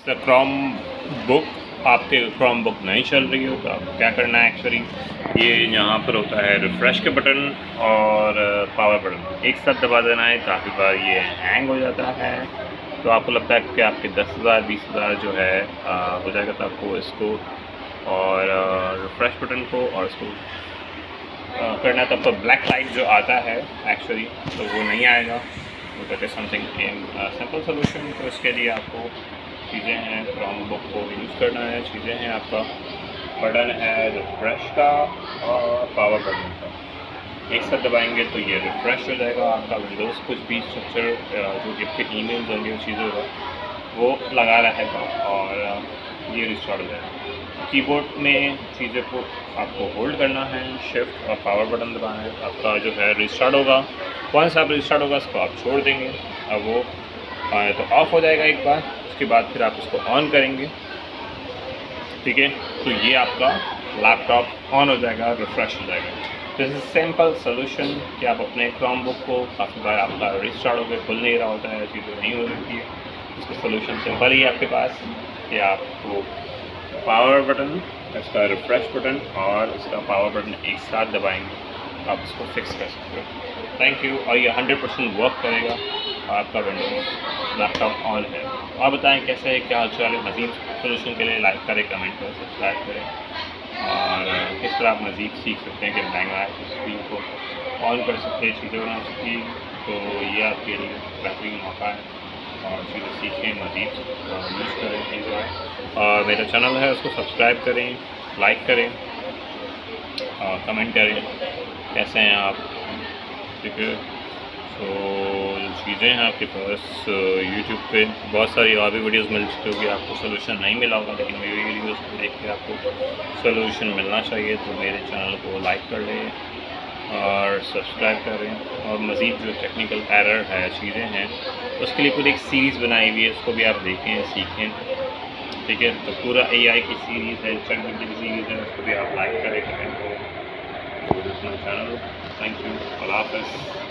तो Chrome book आपके Chrome book नहीं चल रही हो तो आपको क्या करना है एक्चुअली, ये यहाँ पर होता है रिफ़्रेश के बटन और पावर बटन एक साथ दबा देना है। काफ़ी बार ये हैंग हो जाता है, तो आपको लगता है कि आपके 10,000 20,000 जो है हो जाएगा, तो आपको इसको और रिफ़्रेश बटन को और इसको करना। तब तो ब्लैक लाइट जो आता है एक्चुअली तो वो नहीं आएगा। तो that is something simple solution. तो इसके लिए आपको चीज़ें हैं, क्रोम बुक को यूज़ करना है, चीज़ें हैं, आपका बटन है रिफ़्रेश का और पावर बटन का, एक साथ दबाएंगे तो ये रिफ़्रेश हो जाएगा आपका विंडोज़। कुछ भी स्ट्रक्चर जो कि आपके ईमेल्स होंगे वो चीज़ें होगा वो लगा रहेगा और ये रिस्टार्ट हो जाएगा। कीबोर्ड में चीज़ें को आपको होल्ड करना है, शिफ्ट और पावर बटन दबाना है, आपका जो है रिस्टार्ट होगा। वंस आप रिस्टार्ट होगा इसको आप छोड़ देंगे, अब वो तो ऑफ़ हो जाएगा एक बार, उसके बाद फिर आप इसको ऑन करेंगे, ठीक है। तो ये आपका लैपटॉप ऑन हो जाएगा, रिफ़्रेश हो जाएगा। दिस इज़ सिंपल सोल्यूशन कि आप अपने क्रोम बुक को काफ़ी बार आपका रिस्टार्ट होकर खुल नहीं रहा होता है, चीज़ें नहीं हो सकती है, इसका सोल्यूशन सिंपल ही है आपके पास कि आपको पावर बटन, इसका रिफ़्रेश बटन और इसका पावर बटन एक साथ दबाएंगे, आप इसको फिक्स कर सकते हो। Thank you. और ये 100% वर्क करेगा, आपका विंडोज़ लैपटॉप ऑन है। आप बताएं कैसे है, क्या हाल चाल है। मज़ीद सोल्यूशन के लिए लाइक करें, कमेंट करें, सब्सक्राइब करें और किस तरह आप मज़ीद सीख सकते हैं कि महंगा स्क्रीन को ऑन कर सकते हैं, चीज़ें बना सकती हैं। तो ये आपके लिए बेहतरीन मौका है और चीज़ें सीखें, मज़ीद यूज़ करें, एंजॉय। और मेरा चैनल है उसको सब्सक्राइब करें, लाइक करें और कमेंट करें कैसे हैं आप, ठीक है। तो चीज़ें हैं आपके पास यूट्यूब पे बहुत सारी और भी वीडियोस मिल चुकी होगी, आपको सोल्यूशन नहीं मिला होगा, लेकिन मेरी वीडियोस को देख के आपको सोल्यूशन मिलना चाहिए। तो मेरे चैनल को लाइक कर लें और सब्सक्राइब करें। और मज़ीद जो टेक्निकल एरर है, चीज़ें हैं, उसके लिए पूरी एक सीरीज़ बनाई हुई है, उसको भी आप देखें, सीखें, ठीक है। तो पूरा AI की सीरीज़ है, ChatGPT की सीरीज़ है, उसको भी आप लाइक करें, कमेंट करें। तो चैनल, थैंक यू, अल्लाह हाफ़िज़।